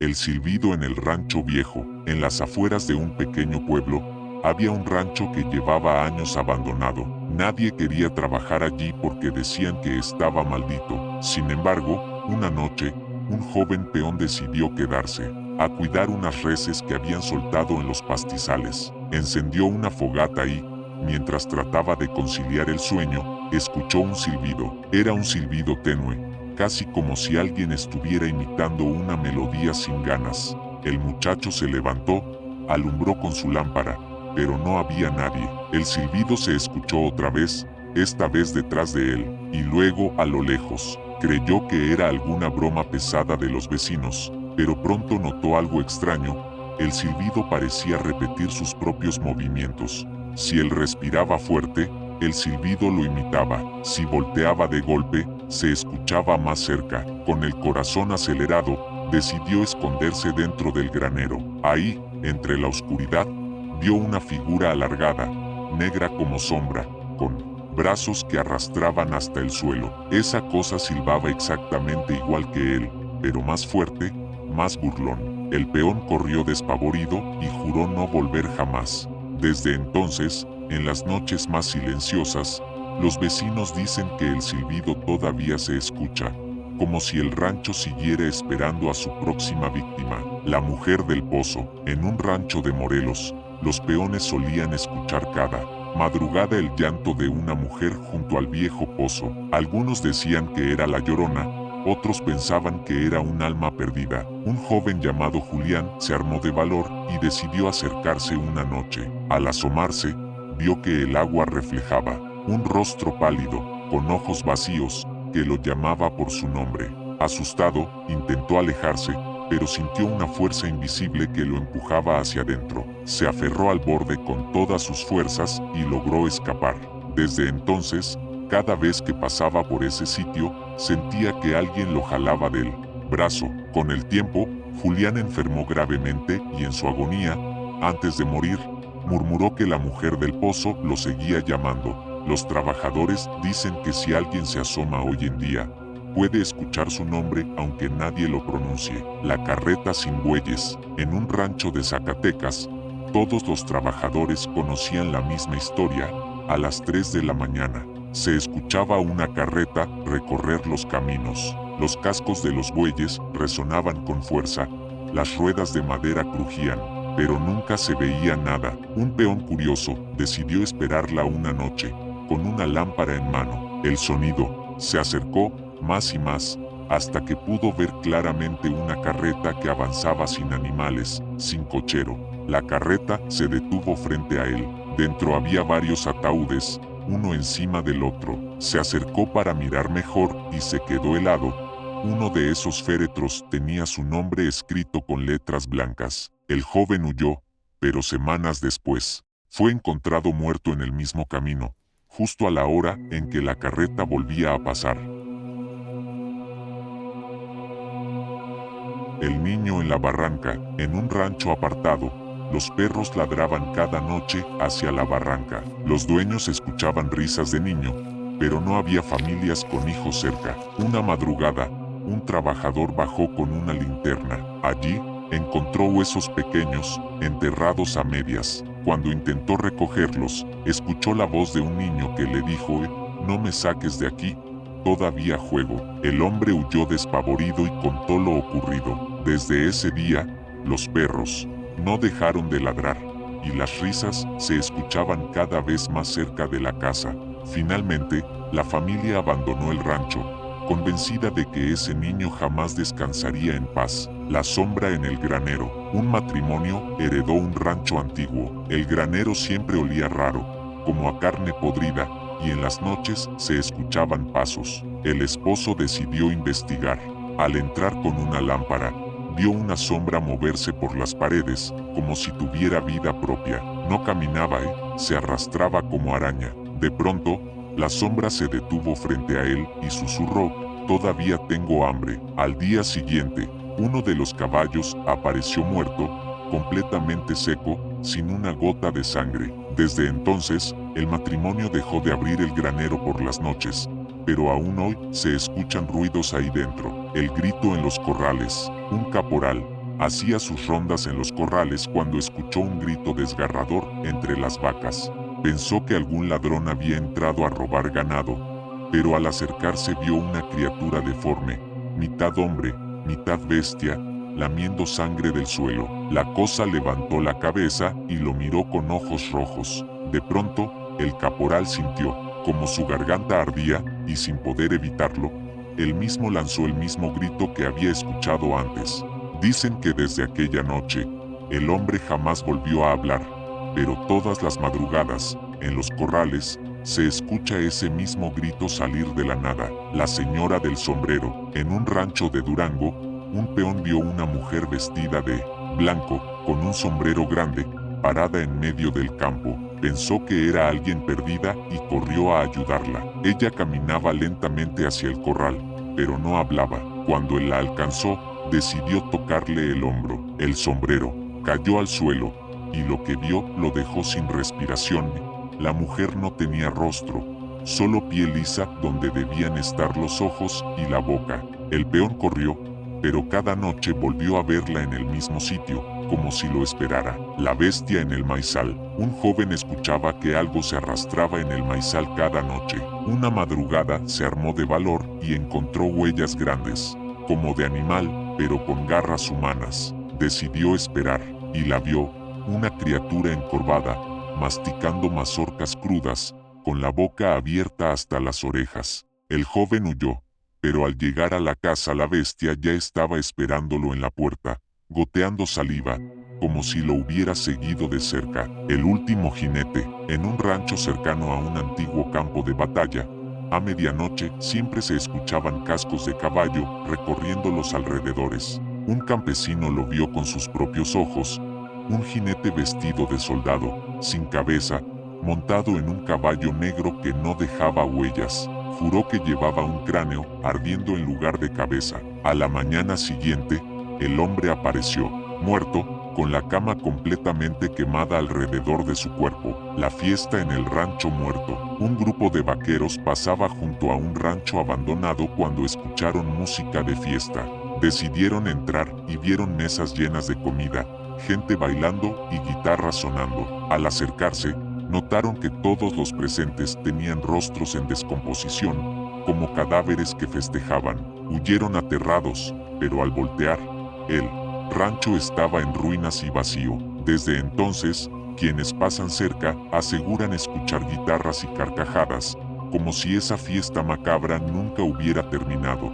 El silbido en el rancho viejo. En las afueras de un pequeño pueblo, había un rancho que llevaba años abandonado. Nadie quería trabajar allí porque decían que estaba maldito. Sin embargo, una noche, un joven peón decidió quedarse a cuidar unas reses que habían soltado en los pastizales. Encendió una fogata y, mientras trataba de conciliar el sueño, escuchó un silbido. Era un silbido tenue, casi como si alguien estuviera imitando una melodía sin ganas. El muchacho se levantó, alumbró con su lámpara, pero no había nadie. El silbido se escuchó otra vez, esta vez detrás de él, y luego a lo lejos. Creyó que era alguna broma pesada de los vecinos, pero pronto notó algo extraño. El silbido parecía repetir sus propios movimientos. Si él respiraba fuerte, el silbido lo imitaba. Si volteaba de golpe, se escuchaba más cerca. Con el corazón acelerado, decidió esconderse dentro del granero. Ahí, entre la oscuridad, vio una figura alargada, negra como sombra, con brazos que arrastraban hasta el suelo. Esa cosa silbaba exactamente igual que él, pero más fuerte, más burlón. El peón corrió despavorido y juró no volver jamás. Desde entonces, en las noches más silenciosas, los vecinos dicen que el silbido todavía se escucha, como si el rancho siguiera esperando a su próxima víctima. La mujer del pozo. En un rancho de Morelos, los peones solían escuchar cada madrugada el llanto de una mujer junto al viejo pozo. Algunos decían que era la Llorona, otros pensaban que era un alma perdida. Un joven llamado Julián se armó de valor y decidió acercarse una noche. Al asomarse, vio que el agua reflejaba un rostro pálido, con ojos vacíos, que lo llamaba por su nombre. Asustado, intentó alejarse, pero sintió una fuerza invisible que lo empujaba hacia adentro. Se aferró al borde con todas sus fuerzas y logró escapar. Desde entonces, cada vez que pasaba por ese sitio, sentía que alguien lo jalaba del brazo. Con el tiempo, Julián enfermó gravemente y en su agonía, antes de morir, murmuró que la mujer del pozo lo seguía llamando. Los trabajadores dicen que si alguien se asoma hoy en día, puede escuchar su nombre aunque nadie lo pronuncie. La carreta sin bueyes. En un rancho de Zacatecas, todos los trabajadores conocían la misma historia. A las 3 de la mañana, se escuchaba una carreta recorrer los caminos. Los cascos de los bueyes resonaban con fuerza. Las ruedas de madera crujían, pero nunca se veía nada. Un peón curioso decidió esperarla una noche, con una lámpara en mano. El sonido se acercó más y más, hasta que pudo ver claramente una carreta que avanzaba sin animales, sin cochero. La carreta se detuvo frente a él. Dentro había varios ataúdes, uno encima del otro. Se acercó para mirar mejor y se quedó helado. Uno de esos féretros tenía su nombre escrito con letras blancas. El joven huyó, pero semanas después, fue encontrado muerto en el mismo camino, justo a la hora en que la carreta volvía a pasar. El niño en la barranca. En un rancho apartado, los perros ladraban cada noche hacia la barranca. Los dueños escuchaban risas de niño, pero no había familias con hijos cerca. Una madrugada, un trabajador bajó con una linterna. Allí, encontró huesos pequeños, enterrados a medias. Cuando intentó recogerlos, escuchó la voz de un niño que le dijo: "No me saques de aquí, todavía juego". El hombre huyó despavorido y contó lo ocurrido. Desde ese día, los perros no dejaron de ladrar, y las risas se escuchaban cada vez más cerca de la casa. Finalmente, la familia abandonó el rancho, convencida de que ese niño jamás descansaría en paz. La sombra en el granero. Un matrimonio heredó un rancho antiguo. El granero siempre olía raro, como a carne podrida, y en las noches se escuchaban pasos. El esposo decidió investigar. Al entrar con una lámpara, vio una sombra moverse por las paredes, como si tuviera vida propia. No caminaba, se arrastraba como araña. De pronto, la sombra se detuvo frente a él y susurró: "Todavía tengo hambre". Al día siguiente, uno de los caballos apareció muerto, completamente seco, sin una gota de sangre. Desde entonces, el matrimonio dejó de abrir el granero por las noches, pero aún hoy se escuchan ruidos ahí dentro. El grito en los corrales. Un caporal, Hacía sus rondas en los corrales cuando escuchó un grito desgarrador entre las vacas. Pensó que algún ladrón había entrado a robar ganado, pero al acercarse vio una criatura deforme, mitad hombre, mitad bestia, lamiendo sangre del suelo. La cosa levantó la cabeza y lo miró con ojos rojos. De pronto, el caporal sintió, como su garganta ardía, y sin poder evitarlo, él mismo lanzó el mismo grito que había escuchado antes. Dicen que desde aquella noche, el hombre jamás volvió a hablar, pero todas las madrugadas, en los corrales, se escucha ese mismo grito salir de la nada. La señora del sombrero. En un rancho de Durango, un peón vio una mujer vestida de blanco, con un sombrero grande, parada en medio del campo. Pensó que era alguien perdida y corrió a ayudarla. Ella caminaba lentamente hacia el corral, pero no hablaba. Cuando él la alcanzó, decidió tocarle el hombro. El sombrero cayó al suelo, y lo que vio lo dejó sin respiración. La mujer no tenía rostro, solo piel lisa donde debían estar los ojos y la boca. El peón corrió, pero cada noche volvió a verla en el mismo sitio, como si lo esperara. La bestia en el maizal. Un joven escuchaba que algo se arrastraba en el maizal cada noche. Una madrugada se armó de valor y encontró huellas grandes, como de animal, pero con garras humanas. Decidió esperar, y la vio, una criatura encorvada, masticando mazorcas crudas, con la boca abierta hasta las orejas. El joven huyó, pero al llegar a la casa la bestia ya estaba esperándolo en la puerta, goteando saliva, como si lo hubiera seguido de cerca. El último jinete. En un rancho cercano a un antiguo campo de batalla, a medianoche siempre se escuchaban cascos de caballo recorriendo los alrededores. Un campesino lo vio con sus propios ojos, un jinete vestido de soldado, sin cabeza, montado en un caballo negro que no dejaba huellas. Juró que llevaba un cráneo ardiendo en lugar de cabeza. A la mañana siguiente, el hombre apareció, muerto, con la cama completamente quemada alrededor de su cuerpo. La fiesta en el rancho muerto. Un grupo de vaqueros pasaba junto a un rancho abandonado cuando escucharon música de fiesta. Decidieron entrar y vieron mesas llenas de comida, gente bailando y guitarras sonando. Al acercarse, notaron que todos los presentes tenían rostros en descomposición, como cadáveres que festejaban. Huyeron aterrados, pero al voltear, el rancho estaba en ruinas y vacío. Desde entonces, quienes pasan cerca aseguran escuchar guitarras y carcajadas, como si esa fiesta macabra nunca hubiera terminado.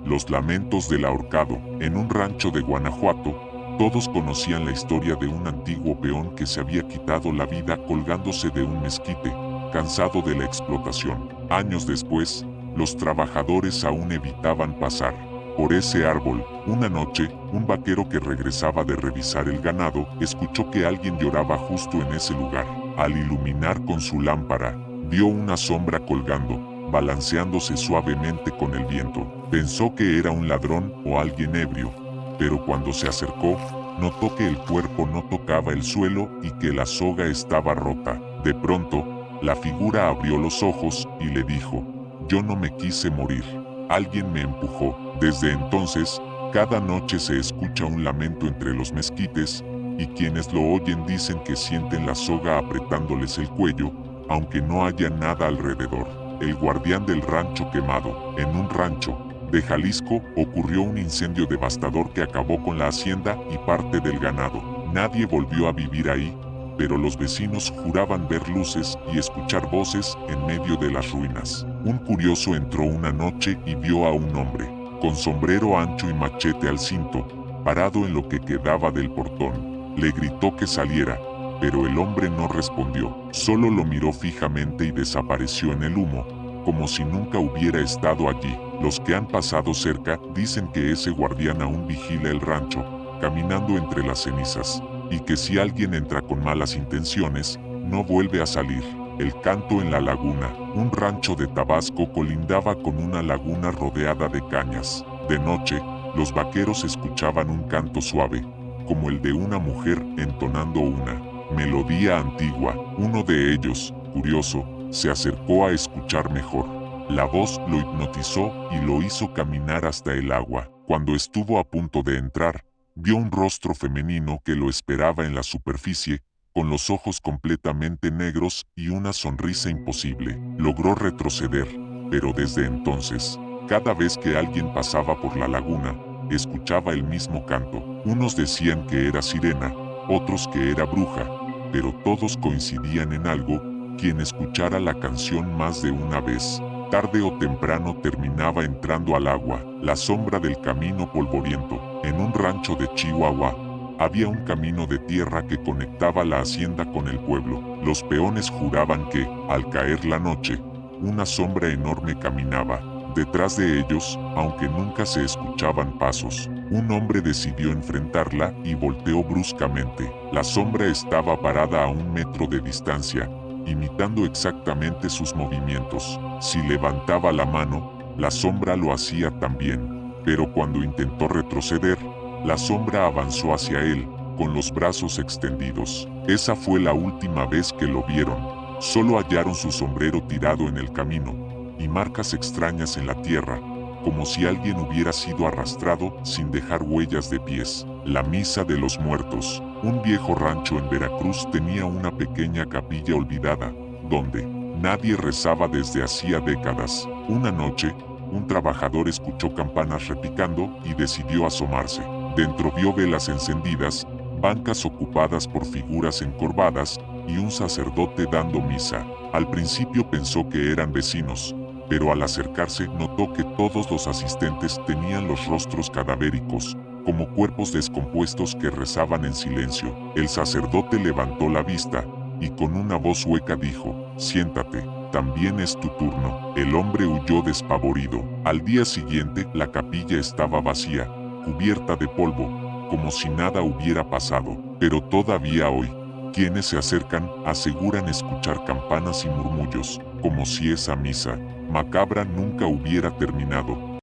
Los lamentos del ahorcado. En un rancho de Guanajuato, todos conocían la historia de un antiguo peón que se había quitado la vida colgándose de un mezquite, cansado de la explotación. Años después, los trabajadores aún evitaban pasar por ese árbol. Una noche, un vaquero que regresaba de revisar el ganado, escuchó que alguien lloraba justo en ese lugar. Al iluminar con su lámpara, vio una sombra colgando, balanceándose suavemente con el viento. Pensó que era un ladrón o alguien ebrio, pero cuando se acercó, notó que el cuerpo no tocaba el suelo y que la soga estaba rota. De pronto, la figura abrió los ojos y le dijo: «Yo no me quise morir. Alguien me empujó». Desde entonces, cada noche se escucha un lamento entre los mezquites, y quienes lo oyen dicen que sienten la soga apretándoles el cuello, aunque no haya nada alrededor. El guardián del rancho quemado. En un rancho de Jalisco ocurrió un incendio devastador que acabó con la hacienda y parte del ganado. Nadie volvió a vivir ahí, pero los vecinos juraban ver luces y escuchar voces en medio de las ruinas. Un curioso entró una noche y vio a un hombre, con sombrero ancho y machete al cinto, parado en lo que quedaba del portón. Le gritó que saliera, pero el hombre no respondió, solo lo miró fijamente y desapareció en el humo, como si nunca hubiera estado allí. Los que han pasado cerca dicen que ese guardián aún vigila el rancho, caminando entre las cenizas, y que si alguien entra con malas intenciones, no vuelve a salir. El canto en la laguna. Un rancho de Tabasco colindaba con una laguna rodeada de cañas. De noche, los vaqueros escuchaban un canto suave, como el de una mujer entonando una melodía antigua. Uno de ellos, curioso, se acercó a escuchar mejor. La voz lo hipnotizó y lo hizo caminar hasta el agua. Cuando estuvo a punto de entrar, vio un rostro femenino que lo esperaba en la superficie, con los ojos completamente negros y una sonrisa imposible. Logró retroceder, pero desde entonces, cada vez que alguien pasaba por la laguna, escuchaba el mismo canto. Unos decían que era sirena, otros que era bruja, pero todos coincidían en algo: quien escuchara la canción más de una vez, tarde o temprano terminaba entrando al agua. La sombra del camino polvoriento. En un rancho de Chihuahua, había un camino de tierra que conectaba la hacienda con el pueblo. Los peones juraban que, al caer la noche, una sombra enorme caminaba detrás de ellos, aunque nunca se escuchaban pasos. Un hombre decidió enfrentarla y volteó bruscamente. La sombra estaba parada a 1 metro de distancia, imitando exactamente sus movimientos. Si levantaba la mano, la sombra lo hacía también. Pero cuando intentó retroceder, la sombra avanzó hacia él, con los brazos extendidos. Esa fue la última vez que lo vieron. Solo hallaron su sombrero tirado en el camino, y marcas extrañas en la tierra, como si alguien hubiera sido arrastrado sin dejar huellas de pies. La Misa de los Muertos. Un viejo rancho en Veracruz tenía una pequeña capilla olvidada, donde nadie rezaba desde hacía décadas. Una noche, un trabajador escuchó campanas repicando y decidió asomarse. Dentro vio velas encendidas, bancas ocupadas por figuras encorvadas y un sacerdote dando misa. Al principio pensó que eran vecinos, pero al acercarse notó que todos los asistentes tenían los rostros cadavéricos, como cuerpos descompuestos que rezaban en silencio. El sacerdote levantó la vista, y con una voz hueca dijo: «Siéntate, también es tu turno». El hombre huyó despavorido. Al día siguiente, la capilla estaba vacía, cubierta de polvo, como si nada hubiera pasado. Pero todavía hoy, quienes se acercan aseguran escuchar campanas y murmullos, como si esa misa macabra nunca hubiera terminado.